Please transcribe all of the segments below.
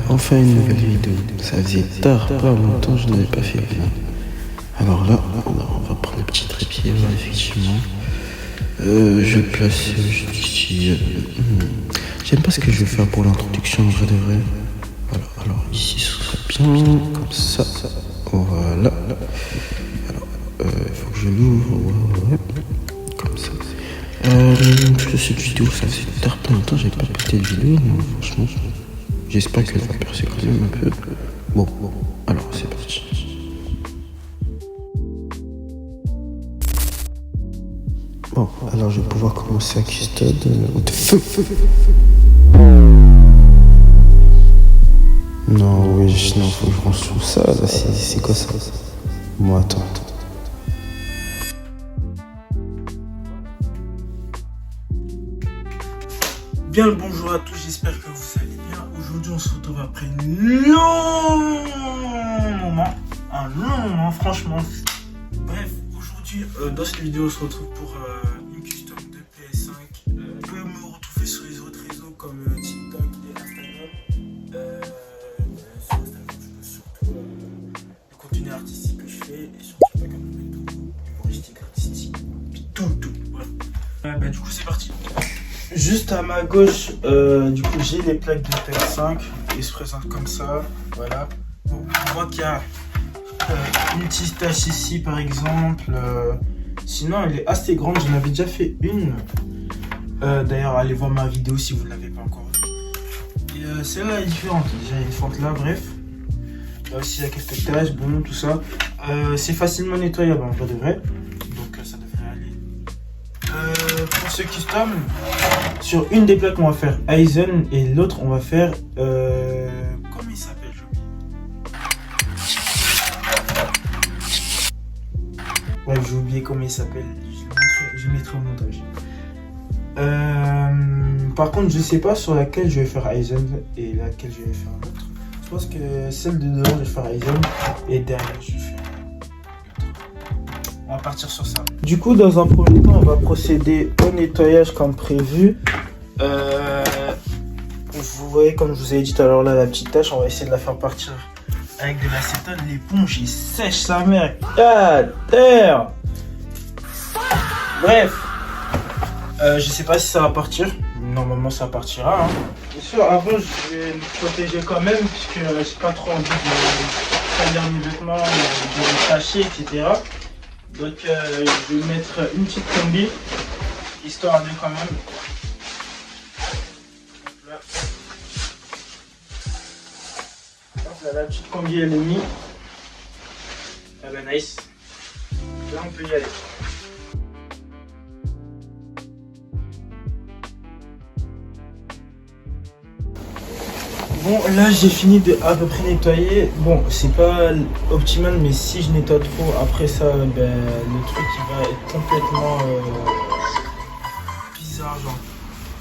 Enfin une nouvelle vidéo. Ça faisait tard, pas longtemps, je n'avais pas fait une. Alors là, on va prendre le petit trépied, là, effectivement. Je place juste ici. J'aime pas ce que je vais faire pour l'introduction, en vrai de vrai. Voilà, alors ici ce sera bien, comme ça. Voilà. Alors, il faut que je l'ouvre, ouais, comme ça. Cette vidéo, ça faisait tard, pas longtemps, j'avais pas posté de vidéo, non, franchement. J'espère qu'elle va percer quand même un peu. Bon, alors c'est parti. Bon, alors je vais pouvoir commencer à custode. Non, oui, non, faut que je range tout ça. Là, c'est quoi ça? Bon, attends. Bien le bonjour à tous, j'espère que vous allez bien. Aujourd'hui on se retrouve après un long moment franchement. Bref, aujourd'hui dans cette vidéo on se retrouve pour une custom de PS5. Vous pouvez me retrouver sur les autres réseaux comme TikTok et Instagram. Sur Instagram je poste surtout le contenu artistique que je fais et sur TikTok un peu tout, humoristique, artistique, tout. Voilà. Du coup c'est parti. Juste à ma gauche, du coup, j'ai les plaques de PS5 qui se présentent comme ça. Voilà. Bon, on voit qu'il y a une petite tache ici, par exemple. Sinon, elle est assez grande. J'en avais déjà fait une. D'ailleurs, allez voir ma vidéo si vous ne l'avez pas encore vue. Et celle-là est différente. Déjà, il y a une fente là, bref. Là aussi, il y a quelques taches, bon, tout ça. C'est facilement nettoyable en vrai de vrai. Donc, ça devrait aller. Pour ce custom, sur une des plaques on va faire Aizen et l'autre on va faire comment il s'appelle, j'ai oublié comment il s'appelle. Je mettrai au montage. Par contre je sais pas sur laquelle je vais faire Aizen et laquelle je vais faire l'autre. Je pense que celle de devant je vais faire Aizen et derrière je vais faire. On va partir sur ça. Du coup, dans un premier temps, on va procéder au nettoyage comme prévu. Vous voyez, comme je vous ai dit tout à l'heure, là, la petite tache, on va essayer de la faire partir avec de l'acétone. L'éponge, il sèche sa mère. God damn. Bref, je sais pas si ça va partir. Normalement, ça partira. Hein. Bien sûr, avant, je vais me protéger quand même, puisque j'ai pas trop envie de salir mes vêtements, de les tacher, etc. Donc je vais mettre une petite combi, histoire de quand même. Là. Hop là, la petite combi elle est mise. Ah bah nice. Là on peut y aller. Bon là j'ai fini de à peu près nettoyer. Bon c'est pas optimal mais si je nettoie trop après ça le truc il va être complètement bizarre genre.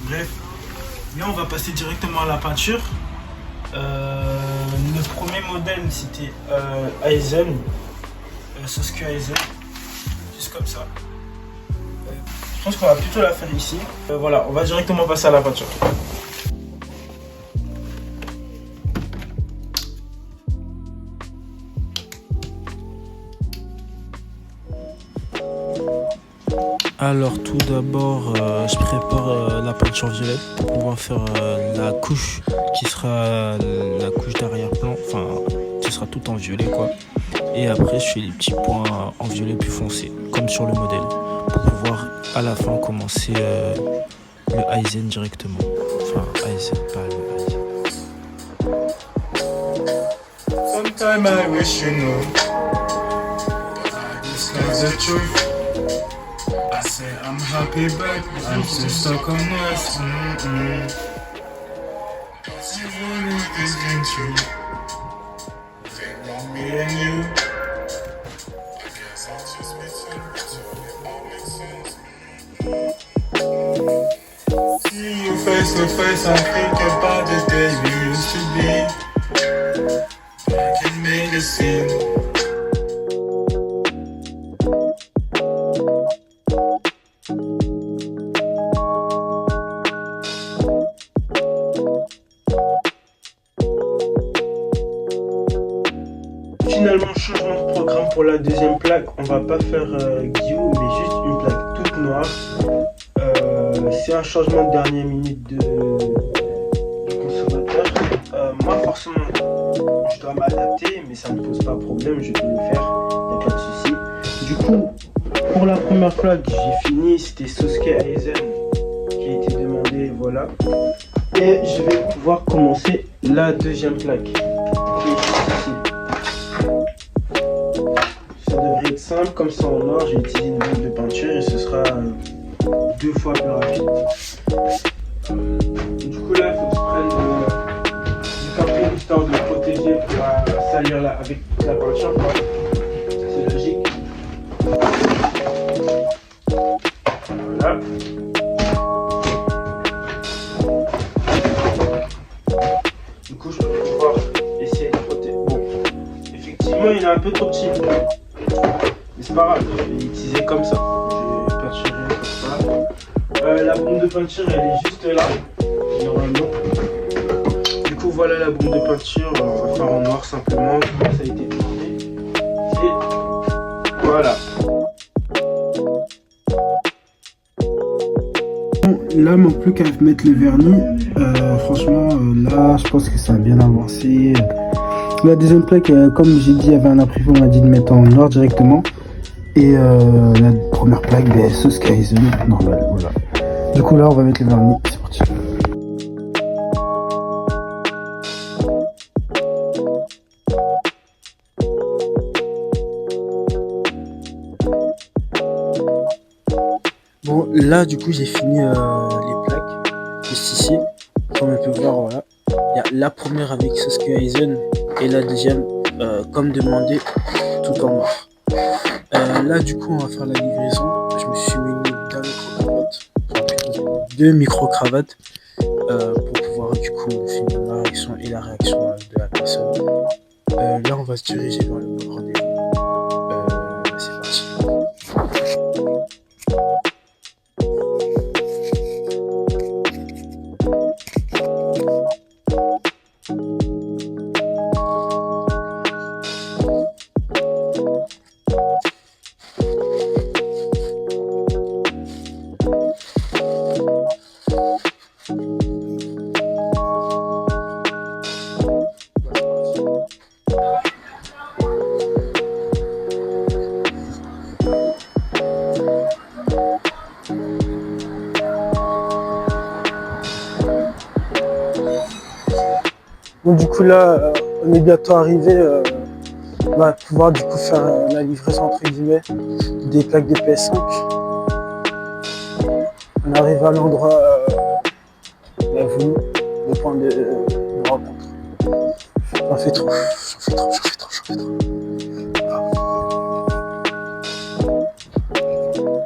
Bref. Là on va passer directement à la peinture. Le premier modèle c'était Aizen. Sasuke Aizen. Juste comme ça. Je pense qu'on va plutôt la faire ici. Voilà, on va directement passer à la peinture. Alors tout d'abord, je prépare la peinture violette pour pouvoir faire la couche qui sera la couche d'arrière-plan, enfin qui sera tout en violet quoi. Et après je fais les petits points en violet plus foncé, comme sur le modèle, pour pouvoir à la fin commencer le Aizen directement. Enfin Aizen, pas le Aizen. Sometimes I wish you knew, it's not the truth. I'm happy but I'm still stuck on this. Isn't true. Me and you. See you face to face, I think about the days we used to be. I can make a scene. changement de programme pour la deuxième plaque. On va pas faire Guillaume, mais juste une plaque toute noire. C'est un changement de dernière minute du consommateur. Moi, forcément, je dois m'adapter, mais ça ne pose pas de problème. Je peux le faire, il n'y a pas de souci. Du coup, pour la première plaque, j'ai fini. C'était Sasuke Aizen qui a été demandé, voilà. Et je vais pouvoir commencer la deuxième plaque. Qui est juste ici. Ça devrait être simple, comme ça en noir, j'ai utilisé une boule de peinture et ce sera 2 fois plus rapide. Du coup là, il faut que je prenne du carton histoire de le protéger pour salir là avec la peinture. C'est logique. Voilà. Du coup, je vais pouvoir essayer de protéger. Bon, effectivement, il est un peu trop petit. Mais c'est pas grave, je vais l'utiliser comme ça. Je vais peinturer comme ça. La bombe de peinture, elle est juste là, normalement. Du coup, voilà la bombe de peinture. On va faire en noir simplement, comme ça a été demandé. Et voilà. Là, il manque plus qu'à mettre le vernis. Franchement, là, je pense que ça a bien avancé. La deuxième plaque, comme j'ai dit, il y avait un imprimé, on m'a dit de mettre en noir directement. Et la première plaque, Sasuke Aizen, normal, voilà. Du coup, là, on va mettre le vernis. C'est parti. Bon, là, du coup, j'ai fini les plaques, juste ici. Comme on peut voir, voilà. Il y a la première avec Sasuke Aizen et la deuxième, comme demandé, tout en noir. Là, du coup, on va faire la livraison. Je me suis mis deux micro-cravates pour pouvoir, du coup, filmer la réaction et la réaction de la personne. Là, on va se diriger vers le rendez-vous. C'est parti. Donc du coup là, on est bientôt arrivé, on va pouvoir du coup faire la livraison entre guillemets des plaques de PS5. On arrive à l'endroit voulu, le point de rencontre. J'en fais trop.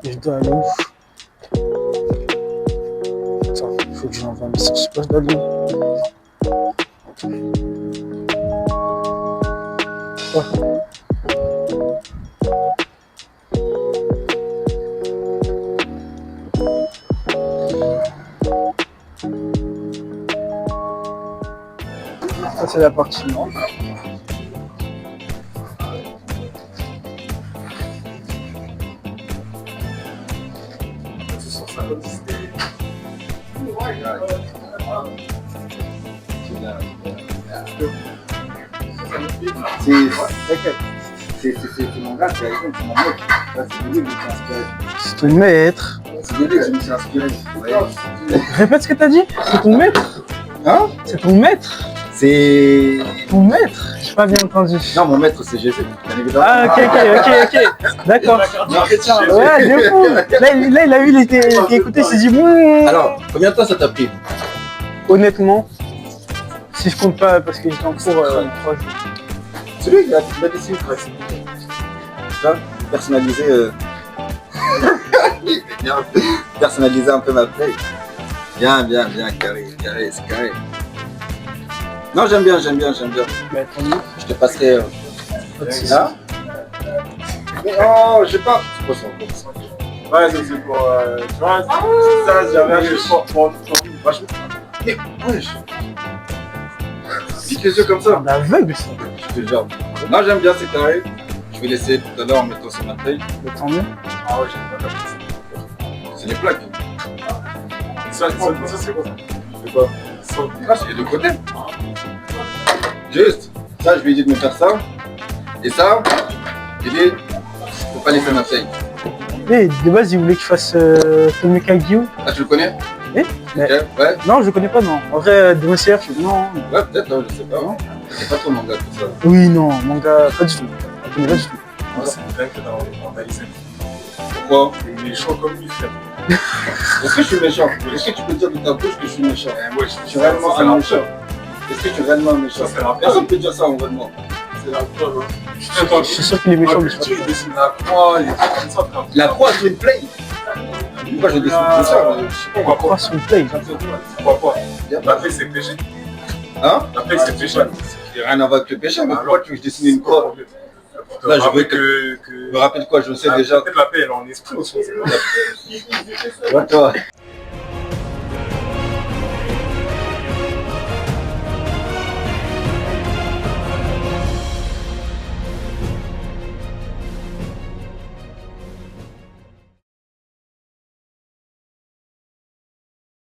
Et je dois aller où? Attends, il faut que j'envoie un message, je sais pas, je dois aller où? Ouais. Ça c'est la partie nord. C'est mon gars, c'est Aizen, c'est mon mec. Là, c'est de lui que je me suis inspiré. C'est ton maître. C'est de lui que je me suis inspiré. Ouais. Répète ce que t'as dit. C'est ton maître. Hein? C'est ton maître. C'est... Ton maître? J'ai pas bien entendu. Non, mon maître, c'est Jésus, bien évidemment. Ah, ok. D'accord. Ouais, de fou. Là, il a vu, il était écouté, il s'est dit bon. Alors, combien de temps ça t'a pris? Honnêtement, si je compte pas, parce que j'étais en cours 3 jours. C'est lui qui a décidé de faire. Personnaliser. Personnaliser un peu ma play. Bien, carré, c'est carré. Non, j'aime bien. Bah, tant mieux. Je te passerai. Là. Oh, je sais pas. C'est quoi ça? Ouais, ça c'est pour. Tu vois, ça, j'avais acheté pour. Vachement. Mais, wesh. Dis les yeux comme ça. Un aveugle, ça. Je te jure. Non, j'aime bien, c'est carré. Je vais l'essayer tout à l'heure en mettant sur ma taille. Mais tant mieux. Ah ouais, j'ai pas compris. C'est les plaques. Ça c'est quoi ça? C'est quoi? Ah, c'est les deux côtés. Juste. Ça, je lui ai dit de me faire ça. Et ça, j'ai dit, faut pas laisser ma taille. Mais de base, il voulait que je fasse Tomeka Gyu. Ah, tu le connais? Eh mais... Ok, ouais. Non, je le connais pas, non. En vrai, Demon Slayer, non. Ouais, peut-être, hein, je sais pas. C'est pas trop manga tout ça. Oui, non, manga, pas du tout. Je connais pas du tout. Ah, c'est bien que dans ta liste. Pourquoi? Il est méchant comme lui, frère. Est-ce que je suis méchant? Est-ce que tu peux dire de ta bouche que je suis méchant? Ouais, Je suis réellement un méchant. Est-ce que tu es réellement méchant? Ça, c'est la Personne ne peut dire ça en vrai de moi. C'est la preuve. Je suis sûr qu'il est méchant, mais je sais Tu dessines la croix, il est comme ça, frère. La croix sur une play. Pourquoi je dessine tout ça? Je sais pas. pas. Croix sur le play. Pourquoi pas? La paix, c'est péché. Hein? La paix, c'est péché. Il n'y a rien à voir avec le péché, mais pourquoi tu veux que je dessine une croix? Là, je veux que. Je me rappelle quoi, je sais déjà. Peut-être la paix, elle est en esprit aussi. Ouais, toi.